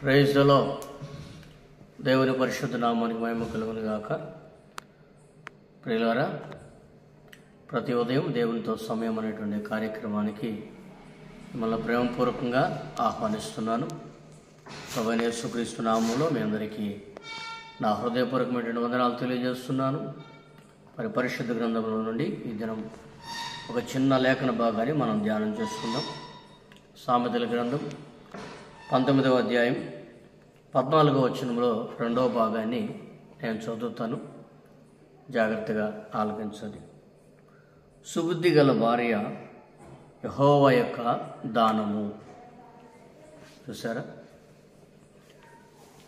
Praise the lord. దేవుని పరిశుద్ధ నామానికి మహిమ కలుగును గాక. ప్రియులారా, ప్రతి ఉదయం దేవునితో సమయం అనేటువంటి కార్యక్రమానికి మిమ్మల్ని ప్రేమపూర్వకంగా ఆహ్వానిస్తున్నాను. ప్రభువైన యేసుక్రీస్తు నామములో మీ అందరికీ నా హృదయపూర్వకమైనటువంటి వందనాలు తెలియజేస్తున్నాను. మరి పరిశుద్ధ గ్రంథంలో నుండి ఈ దినం ఒక చిన్న లేఖన భాగాన్ని మనం ధ్యానం చేసుకుందాం. సామెతల గ్రంథం 19వ అధ్యాయం 14వ వచనంలో 2వ భాగాన్ని నేను చదువుతాను. జాగ్రత్తగా ఆలకించండి. సుబుద్ధి గల భార్య యెహోవా యొక్క దానము. చూసారా,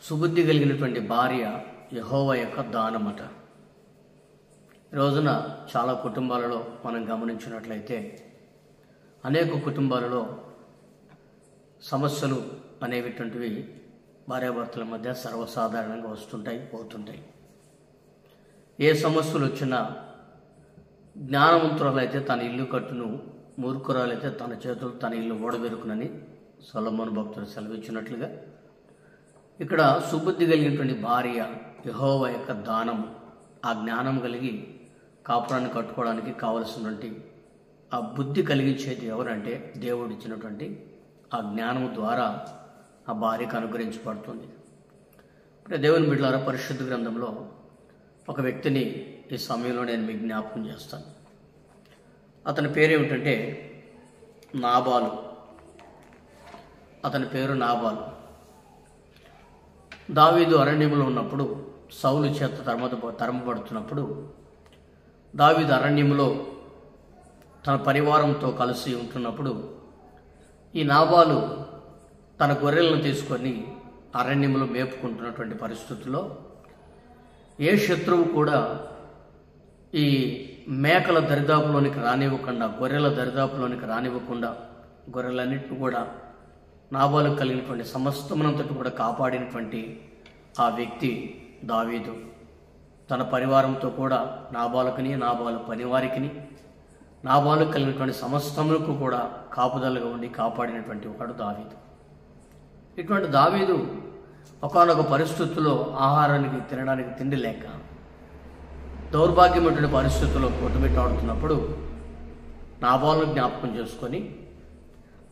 సుబుద్ధి కలిగినటువంటి భార్య యెహోవా యొక్క దానమట. ఈ రోజున చాలా కుటుంబాలలో మనం గమనించినట్లయితే అనేక కుటుంబాలలో సమస్యలు అనేటువంటివి భార్యాభర్తల మధ్య సర్వసాధారణంగా వస్తుంటాయి, పోతుంటాయి. ఏ సమస్యలు వచ్చినా జ్ఞానవంతురాలైతే తన ఇల్లు కట్టును, మూర్ఖురాలైతే తన చేతులు తన ఇల్లు ఓడబెరుకునని సొలొమోను భక్తుడు సెలవిచ్చినట్లుగా ఇక్కడ సుబుద్ధి కలిగినటువంటి భార్య యెహోవా యొక్క దానము. ఆ జ్ఞానం కలిగి కాపురాన్ని కట్టుకోవడానికి కావలసినటువంటి ఆ బుద్ధి కలిగించేది ఎవరంటే దేవుడు ఇచ్చినటువంటి ఆ జ్ఞానము ద్వారా ఆ భార్యకు అనుగ్రహించబడుతుంది. ఇప్పుడు దేవుని బిడ్డలారా, పరిశుద్ధ గ్రంథంలో ఒక వ్యక్తిని ఈ సమయంలో నేను మీకు జ్ఞాపకం చేస్తాను. అతని పేరు ఏమిటంటే నాబాలు. అతని పేరు నాబాలు. దావీదు అరణ్యంలో ఉన్నప్పుడు, సౌలు చేత తరమబడుతున్నప్పుడు దావీదు అరణ్యంలో తన పరివారంతో కలిసి ఉంటున్నప్పుడు ఈ నాబాలు తన గొర్రెలను తీసుకొని అరణ్యంలో మేపుకుంటున్నటువంటి పరిస్థితుల్లో ఏ శత్రువు కూడా ఈ మేకల దరిదాపులోనికి రానివ్వకుండా, గొర్రెల దరిదాపులోనికి రానివ్వకుండా గొర్రెలన్నింటినీ కూడా నాబాలు కలిగినటువంటి సమస్తమునంతటి కూడా కాపాడినటువంటి ఆ వ్యక్తి దావీదు. తన పరివారంతో కూడా నాబాలుకుని, నాబాలు పనివారికిని, నాబాలు కలిగినటువంటి సమస్తములకు కూడా కాపుదలుగా ఉండి కాపాడినటువంటి వాడు దావీదు. ఇటువంటి దావీదు ఒకానొక పరిస్థితుల్లో ఆహారానికి తినడానికి తిండి లేక దౌర్భాగ్యమైనటువంటి పరిస్థితుల్లో కొట్టుమిట్టాడుతున్నప్పుడు నాబాలును జ్ఞాపకం చేసుకొని,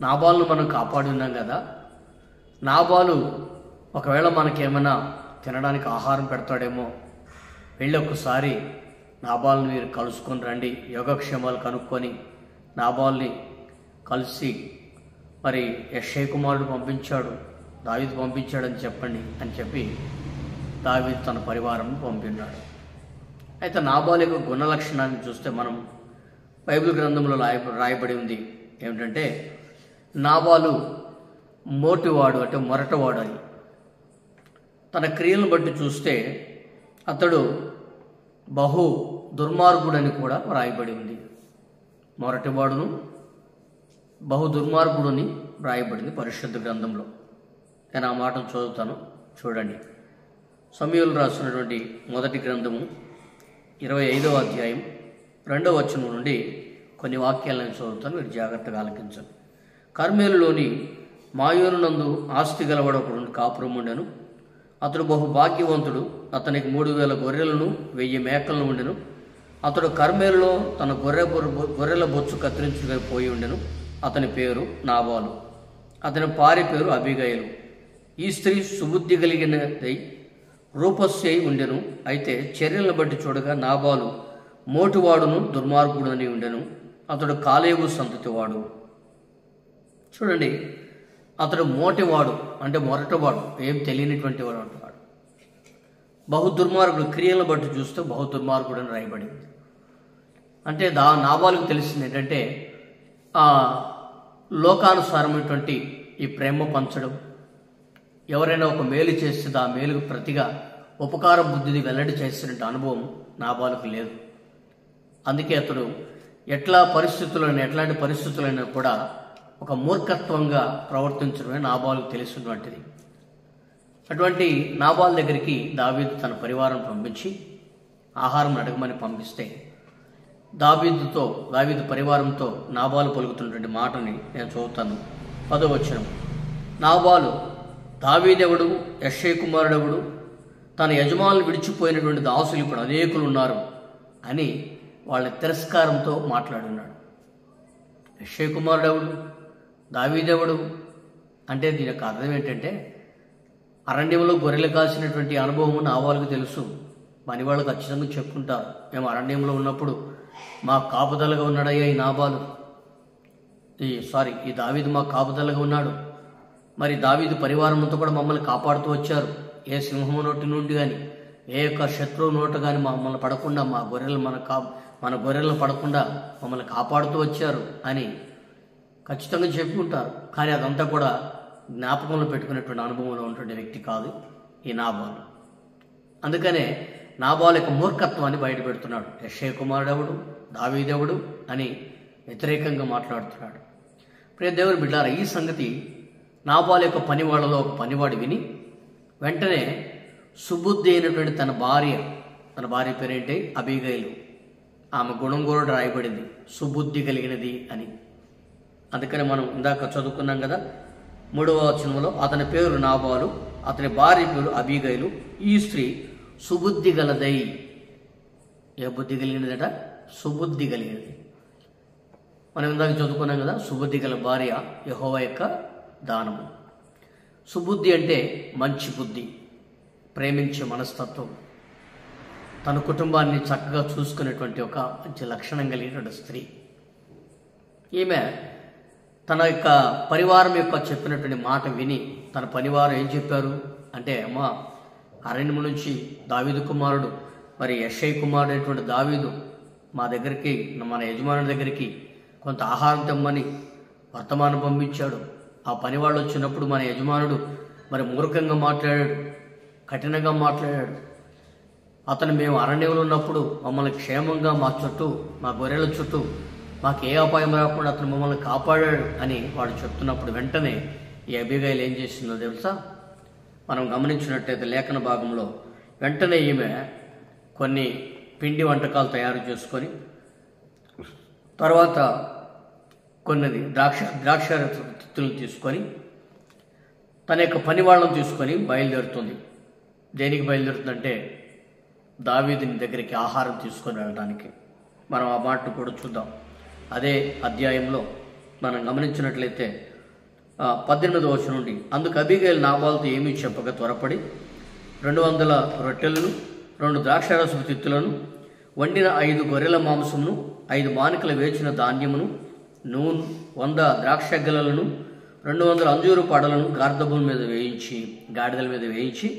నాబాలును మనం కాపాడి ఉన్నాం కదా, నాబాలు ఒకవేళ మనకేమైనా తినడానికి ఆహారం పెడతాడేమో, వెళ్ళి ఒక్కసారి నాబాలుని మీరు కలుసుకొని రండి, యోగక్షేమాలు కనుక్కొని నాబాల్ని కలిసి మరి యెషై కుమారుడు పంపించాడు, దావీదు పంపించాడని చెప్పండి అని చెప్పి దావీదు తన పరివారం పంపినాడు. అయితే నాబాలు యొక్క గుణ లక్షణాన్ని చూస్తే మనం బైబిల్ గ్రంథంలో రాయబడి ఉంది ఏమిటంటే నాబాలు మోటివాడు, అంటే మొరటవాడు అని. తన క్రియలను బట్టి చూస్తే అతడు బహు దుర్మార్గుడని కూడా రాయబడి ఉంది. మొరటివాడును బహు దుర్మార్గుడని రాయబడింది పరిశుద్ధ గ్రంథంలో. నేను ఆ మాటను చదువుతాను, చూడండి. సమూయేలు రాసినటువంటి మొదటి గ్రంథము 25వ అధ్యాయం 2వ వచనం నుండి కొన్ని వాక్యాలను చదువుతాను, మీరు జాగ్రత్తగా ఆలకించండి. కర్మేలులోని మాయోనునందు ఆస్తి గలవాడొకడు కాపురం ఉండెను. అతడు బహు భాగ్యవంతుడు. అతనికి 3000 గొర్రెలను 1000 మేకలను ఉండెను. అతడు కర్మేలులో తన గొర్రెల బొచ్చు కత్తిరించుకుపోయి ఉండెను. అతని పేరు నాబాలు. అతని భార్య పేరు అబీగయలు. ఈ స్త్రీ సుబుద్ధి కలిగినదై రూపస్య ఉండెను. అయితే చర్యలను బట్టి చూడగా నాబాలు మోటివాడును దుర్మార్గుడు అని ఉండెను. అతడు కాలేబు సంతతివాడు. చూడండి, అతడు మోటివాడు అంటే మొరటవాడు, ఏం తెలియనిటువంటి వాడు అంటున్నాడు. బహు దుర్మార్గుడు, క్రియలను బట్టి చూస్తే బహు దుర్మార్గుడు అని రాయబడింది. అంటే నాబాలుకు తెలిసింది ఏంటంటే ఆ లోకానుసారమైనటువంటి ఈ ప్రేమ పంచడం, ఎవరైనా ఒక మేలు చేస్తే ఆ మేలుకు ప్రతిగా ఉపకార బుద్ధిని వెల్లడి చేసినట్టు అనుభవం నాబాలుకు లేదు. అందుకే అతడు ఎట్లాంటి పరిస్థితులైనా కూడా ఒక మూర్ఖత్వంగా ప్రవర్తించడమే నాబాలుకు తెలిసినటువంటిది. అటువంటి నాబాలు దగ్గరికి దావీదు తన పరివారం పంపించి ఆహారం అడగమని పంపిస్తే దావీదు పరివారంతో నాబాలు పలుకుతున్నటువంటి మాటని నేను చదువుతాను. 10వ వచనం. నాబాలు దావీదెవడు, యెష్షయి కుమారుడెవడు, తన యజమానులు విడిచిపోయినటువంటి దాసులు ఇప్పుడు అనేకులు ఉన్నారు అని వాళ్ళ తిరస్కారంతో మాట్లాడున్నాడు. యెష్షయి కుమారుడెవడు, దావీదెవడు అంటే దీని యొక్క అర్థం ఏంటంటే, అరణ్యంలో గొర్రెలు కాసినటువంటి అనుభవం నాబాలుకు తెలుసు. పనివాళ్ళు ఖచ్చితంగా చెప్పుకుంటారు, మేము అరణ్యంలో ఉన్నప్పుడు మా కాపుదలగా ఉన్నాడయ్యా ఈ నాబాలు, ఈ దావీదు మా కాపుదలగా ఉన్నాడు. మరి దావీదు పరివారం అంతా కూడా మమ్మల్ని కాపాడుతూ వచ్చారు. ఏ సింహము నోటి నుండి కానీ, ఏ యొక్క శత్రువు నోట కానీ మమ్మల్ని పడకుండా, మన గొర్రెలను పడకుండా మమ్మల్ని కాపాడుతూ వచ్చారు అని ఖచ్చితంగా చెప్పుకుంటారు. కానీ అదంతా కూడా జ్ఞాపకంలో పెట్టుకునేటువంటి అనుభవంలో ఉన్నటువంటి వ్యక్తి కాదు ఈ నాబాలు. అందుకనే నాబాలు యొక్క మూర్ఖత్వాన్ని బయట పెడుతున్నాడు. యెష్షయి కుమారుడెవడు, దావీదెవడు అని వ్యతిరేకంగా మాట్లాడుతున్నాడు. ప్రియ దేవుని బిడ్డారా, ఈ సంగతి నాబాలు యొక్క పనివాళ్ళలో ఒక పనివాడు విని వెంటనే సుబుద్ధి అయినటువంటి తన భార్య పేరేంటి, అబీగైలు. ఆమె గుణం కూడా రాయబడింది, సుబుద్ధి కలిగినది అని. అందుకని మనం ఇందాక చదువుకున్నాం కదా, 3వ వచనంలో అతని పేరు నాబాలు, అతని భార్య పేరు అబీగైలు. ఈ స్త్రీ సుబుద్ధి గలదై. ఏ బుద్ధి కలిగినదట? సుబుద్ధి కలిగినది. మనం ఇందాక చదువుకున్నాం కదా, సుబుద్ధి గల భార్య యెహోవా యొక్క దానము. సుబుద్ధి అంటే మంచి బుద్ధి, ప్రేమించే మనస్తత్వం, తన కుటుంబాన్ని చక్కగా చూసుకునేటువంటి ఒక మంచి లక్షణం కలిగినటువంటి స్త్రీ. ఈమె తన యొక్క పరివారం యొక్క చెప్పినటువంటి మాట విని, తన పరివారం ఏం చెప్పారు అంటే, అమ్మా అరణ్యము నుంచి దావీదు కుమారుడు, మరి యెష్షయి కుమారుడు అయినటువంటి దావీదు మా దగ్గరికి, మన యజమానుడి దగ్గరికి కొంత ఆహారం తెమ్మని వర్తమానం పంపించాడు. ఆ పనివాళ్ళు వచ్చినప్పుడు మన యజమానుడు మరి మూర్ఖంగా మాట్లాడాడు, కఠినంగా మాట్లాడాడు. అతను మేము అరణ్యంలో ఉన్నప్పుడు మమ్మల్ని క్షేమంగా మా చుట్టూ, మా గొర్రెల చుట్టూ మాకు ఏ అపాయం రాకుండా అతను మమ్మల్ని కాపాడాడు అని వాడు చెప్తున్నప్పుడు వెంటనే ఈ అబీగైలు ఏం చేసిందో తెలుసా? మనం గమనించినట్టయితే లేఖన భాగంలో వెంటనే ఈమె కొన్ని పిండి వంటకాలు తయారు చేసుకొని, తర్వాత కొన్ని ద్రాక్షారతులను తీసుకొని తన యొక్క పని వాళ్ళను తీసుకొని బయలుదేరుతుంది. దేనికి బయలుదేరుతుందంటే, దావీదుని దగ్గరికి ఆహారం తీసుకొని వెళ్ళడానికి. మనం ఆ మాటను కూడా చూద్దాం. అదే అధ్యాయంలో మనం గమనించినట్లయితే 18వ వచనం నుండి, అందుకు అబీగైలు నాబాలుతో ఏమీ చెప్పక త్వరపడి 200 రొట్టెలను, 2 ద్రాక్షారసపు తిత్తులను, వండిన 5 గొర్రెల మాంసమును, 5 మానికల వేచిన ధాన్యమును, నూనె, 100 ద్రాక్ష గెలలను, 200 అంజూరు పడలను గాడిదల మీద వేయించి,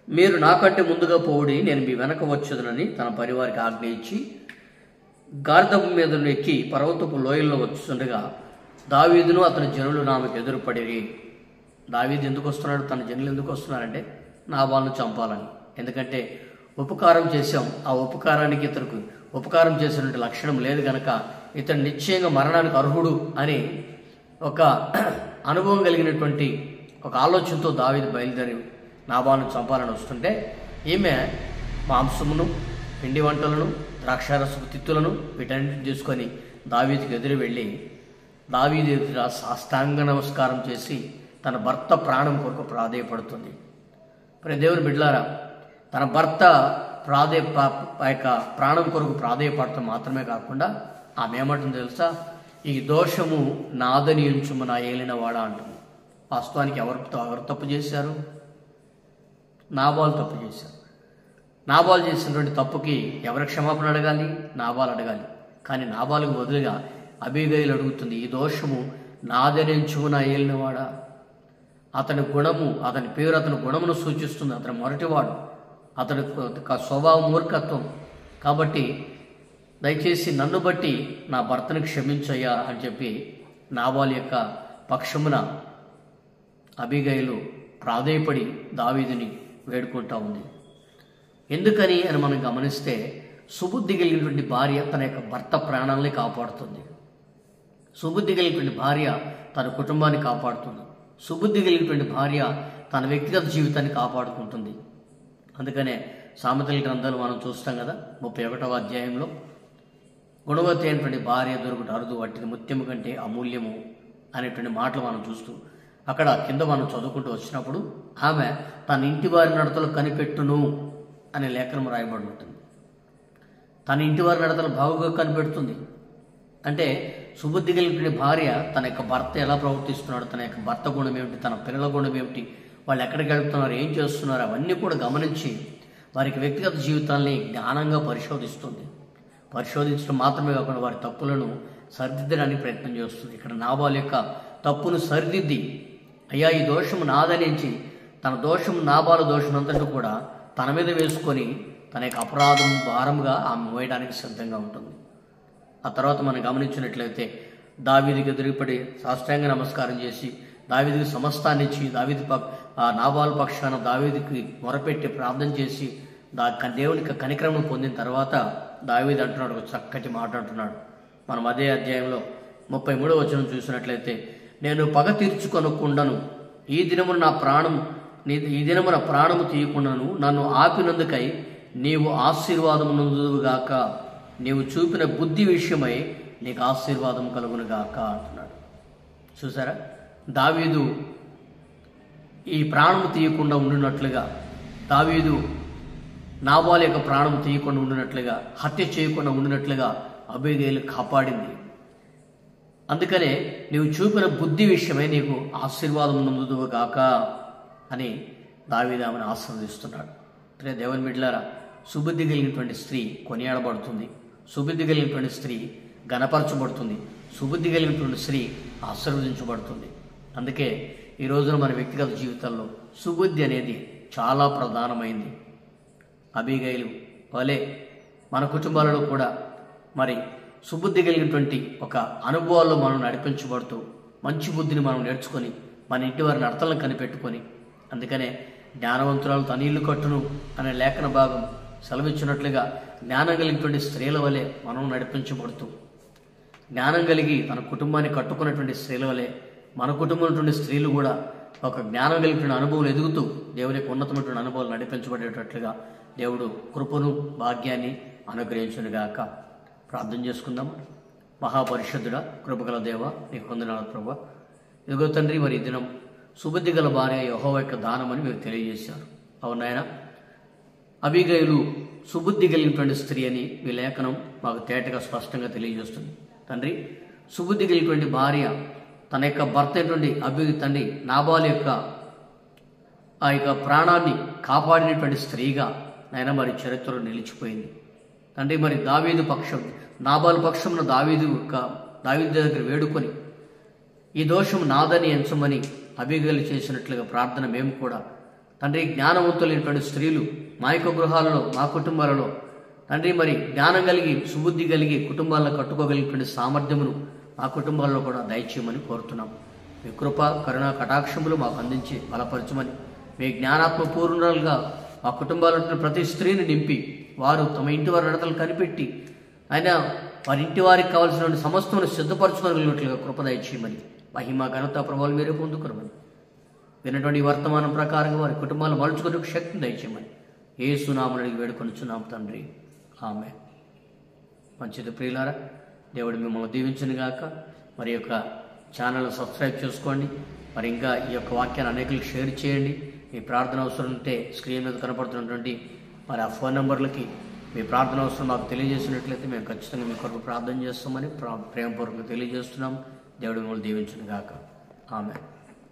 మీరు నాకంటే ముందుగా పోవుడి, నేను మీ వెనక వచ్చేదనని తన పరివారికి ఆజ్ఞ ఇచ్చి, గాడిద మీద ఎక్కి పర్వతపు లోయల్లో వచ్చుండగా దావీదును అతని జనులు ఆమెకు ఎదురుపడిరి. దావీదు ఎందుకు వస్తున్నాడు, తన జనులు ఎందుకు వస్తున్నారంటే నాబాలును చంపాలని. ఎందుకంటే ఉపకారం చేశాం, ఆ ఉపకారానికి ఇతరుకు ఉపకారం చేసినటువంటి లక్షణం లేదు కనుక ఇతను నిశ్చయంగా మరణానికి అర్హుడు అని ఒక అనుభవం కలిగినటువంటి ఒక ఆలోచనతో దావీదు బయలుదేరి నాబాలును చంపాలని వస్తుంటే, ఈమె మాంసమును, పిండి వంటలను, ద్రాక్షారసపు తిత్తులను వీటన్నిటిని తీసుకొని దావీదుకి ఎదురు వెళ్ళి దావీదు ఎదుట సాష్టాంగ నమస్కారం చేసి తన భర్త ప్రాణం కొరకు ప్రాధేయపడుతుంది. మరి దేవుని బిడ్డలారా, తన భర్త ప్రాణం కొరకు ప్రాధేయపడటం మాత్రమే కాకుండా ఆమె ఏమంటుంది తెలుసా? ఈ దోషము నాదని ఎంచుము నా ఏలినవాడా అంటుంది. వాస్తవానికి ఎవరు తప్పు చేశారు? నాబాలు తప్పు చేశారు. నాబాలు చేసినటువంటి తప్పుకి ఎవరు క్షమాపణ అడగాలి? నాబాలు అడగాలి. కానీ నాబాలుకు బదులుగా అబీగైలు అడుగుతుంది, ఈ దోషము నాదని ఎంచుము నా ఏలినవాడా. అతని గుణము, అతని పేరు అతని గుణమును సూచిస్తుంది. అతని మొరటివాడు, అతని స్వభావ మూర్ఖత్వం. కాబట్టి దయచేసి నన్ను బట్టి నా భర్తను క్షమించయ్యా అని చెప్పి నాబాలు యొక్క పక్షమున అబీగైలు ప్రాధేయపడి దావీదుని వేడుకుంటా ఉంది. ఎందుకని అని మనం గమనిస్తే, సుబుద్ధి కలిగినటువంటి భార్య తన యొక్క భర్త ప్రాణాలని కాపాడుతుంది. సుబుద్ధి కలిగినటువంటి భార్య తన కుటుంబాన్ని కాపాడుతుంది. సుబుద్ధి కలిగినటువంటి భార్య తన వ్యక్తిగత జీవితాన్ని కాపాడుకుంటుంది. అందుకనే సామెతల గ్రంథాలు మనం చూస్తాం కదా, 31వ అధ్యాయంలో గుణవతి అయినటువంటి భార్య దొరుకుట అరుదు, వాటిని ముత్యము కంటే అమూల్యము అనేటువంటి మాటలు మనం చూస్తూ అక్కడ కింద మనం చదువుకుంటూ వచ్చినప్పుడు ఆమె తన ఇంటి వారి నడతలు కనిపెట్టును అనే లేఖనం రాయబడి ఉంటుంది. తన ఇంటి వారి నడతలు బాగుగా కనిపెడుతుంది. అంటే సుబుద్ధి కలిగిన భార్య తన యొక్క భర్త ఎలా ప్రవర్తిస్తున్నాడు, తన యొక్క భర్త గుణం ఏమిటి, తన పిల్లల గుణం ఏమిటి, వాళ్ళు ఎక్కడికి వెళ్తున్నారు, ఏం చేస్తున్నారు, అవన్నీ కూడా గమనించి వారికి వ్యక్తిగత జీవితాల్ని జ్ఞానంగా పరిశోధిస్తుంది. పరిశోధించడం మాత్రమే కాకుండా వారి తప్పులను సరిదిద్దడానికి ప్రయత్నం చేస్తుంది. ఇక్కడ నాబాలు యొక్క తప్పును సరిదిద్ది, అయ్యా ఈ దోషము నాదనించి తన దోషం నాబాలు దోషం అంతటా కూడా తన మీద వేసుకొని తన యొక్క అపరాధం భారంగా ఆమె మోయడానికి సిద్ధంగా ఉంటుంది. ఆ తర్వాత మనం గమనించినట్లయితే దావీదుకి ఎదురుపడి సాష్టాంగ నమస్కారం చేసి దావీదుకి సమస్తాన్ని ఇచ్చి నాబాలు పక్షాన దావీదుకి మొరపెట్టి ప్రార్థన చేసి దేవునికి కనికరము పొందిన తర్వాత దావీదు అంటున్నాడు, ఒక చక్కటి మాట అంటున్నాడు. మనం అదే అధ్యాయంలో 33వ వచనం చూసినట్లయితే, నేను పగ తీర్చుకొనకుండాను ఈ దినమున నా ప్రాణము తీయకుండాను నన్ను ఆపినందుకై నీవు ఆశీర్వాదమునందుగాక, నీవు చూపిన బుద్ధి విషయమై నీకు ఆశీర్వాదం కలుగునుగాక అంటున్నాడు. చూసారా, దావీదు ఈ ప్రాణము తీయకుండా ఉండినట్లుగా, దావీదు నాబాలు యొక్క ప్రాణం తీయకుండా ఉండినట్లుగా, హత్య చేయకుండా ఉండినట్లుగా అబీగయలు కాపాడింది. అందుకనే నీవు చూపిన బుద్ధి విషయమై నీకు ఆశీర్వాదం నందుదువుగాక అని దావీదు ఆమెను ఆశీర్వదిస్తున్నాడు. అంటే దేవుని బిడ్డలారా, సుబుద్ధి కలిగినటువంటి స్త్రీ కొనియాడబడుతుంది, సుబుద్ధి కలిగినటువంటి స్త్రీ గణపరచబడుతుంది, సుబుద్ధి కలిగినటువంటి స్త్రీ ఆశీర్వదించబడుతుంది. అందుకే ఈ రోజున మన వ్యక్తిగత జీవితంలో సుబుద్ధి అనేది చాలా ప్రధానమైంది. అబీగయలు వలె మన కుటుంబాలలో కూడా మరి సుబుద్ధి కలిగినటువంటి ఒక అనుభవాల్లో మనం నడిపించబడుతూ మంచి బుద్ధిని మనం నేర్చుకొని మన ఇంటి వారి నడతలను కనిపెట్టుకొని, అందుకనే జ్ఞానవంతురాలు తన ఇల్లు కట్టును అనే లేఖన భాగం సెలవిచ్చినట్లుగా జ్ఞానం కలిగినటువంటి స్త్రీల వలె మనం నడిపించబడుతూ, జ్ఞానం కలిగి తన కుటుంబాన్ని కట్టుకున్నటువంటి స్త్రీల వలె మన కుటుంబంలో స్త్రీలు కూడా ఒక జ్ఞానం కలిగిన అనుభవం ఎదుగుతూ దేవునికి ఉన్నతమైనటువంటి అనుభవాలు నడిపించబడేటట్లుగా దేవుడు కృపను భాగ్యాన్ని అనుగ్రహించునుగాక. ప్రార్థన చేసుకుందాం. మహాపరిశుద్ధుడా, కృపగల దేవ, నీకు వందనాలు ప్రభువా. ఇదిగో తండ్రి, మరి ఈ దినం సుబుద్ధి గల భార్య యెహోవా యొక్క దానమని మీరు తెలియజేశారు. అవునాయన, అబీగయలు సుబుద్ధి కలిగినటువంటి స్త్రీ అని మీ లేఖనం మాకు తేటగా స్పష్టంగా తెలియజేస్తుంది. తండ్రి, సుబుద్ధి కలిగినటువంటి భార్య తన యొక్క భర్త అయినటువంటి తండ్రి నాబాలు యొక్క ఆ యొక్క ప్రాణాన్ని కాపాడినటువంటి స్త్రీగా నాయన మరి చరిత్రలో నిలిచిపోయింది. తండ్రి, మరి దావీదు పక్షం నాబాలు పక్షమున దావీదు దగ్గర వేడుకొని ఈ దోషం నాదని ఎంచమని అబీగయలు చేసినట్లుగా ప్రార్థన మేము కూడా తండ్రి, జ్ఞానవంతులైనటువంటి స్త్రీలు మా యొక్క గృహాలలో, మా కుటుంబాలలో తండ్రి మరి జ్ఞానం కలిగి సుబుద్ధి కలిగి కుటుంబాలను కట్టుకోగలిగినటువంటి సామర్థ్యమును మా కుటుంబాల్లో కూడా దయచేయమని కోరుతున్నాం. మీ కృప కరుణ కటాక్షములు మాకు అందించి బలపరచమని, మీ జ్ఞానాత్మ పూర్ణులుగా మా కుటుంబాల్లో ప్రతి స్త్రీని నింపి వారు తమ ఇంటి వారి నడతలు కనిపెట్టి అయినా వారి ఇంటి వారికి కావాల్సిన సమస్తమును సిద్ధపరచుకోగలిగినట్లుగా కృప దయచేయమని, మహిమ ఘనత ప్రభావాలు మీరే పొందుకోమని, విన్నటువంటి వర్తమానం ప్రకారంగా వారి కుటుంబాలను మలుచుకునే శక్తిని దయచేయమని యేసు నామమున వేడుకొనుచున్నాం తండ్రి, ఆమేన్. మంచిది ప్రియులారా, దేవుడు మిమ్మల్ని దీవించును గాక. మరి యొక్క ఛానల్ సబ్స్క్రైబ్ చేసుకోండి. మరి ఇంకా ఈ యొక్క వాక్యాన్ని అనేకులకు షేర్ చేయండి. మీ ప్రార్థన అవసరం ఉంటే స్క్రీన్ మీద కనపడుతున్నటువంటి మరి ఆ ఫోన్ నెంబర్లకి మీ ప్రార్థన అవసరం మాకు తెలియజేసినట్లయితే మేము ఖచ్చితంగా మీ కొరకు ప్రార్థన చేస్తామని ప్రేమపూర్వకంగా తెలియజేస్తున్నాం. దేవుడు మిమ్మల్ని దీవించును గాక. ఆమేన్.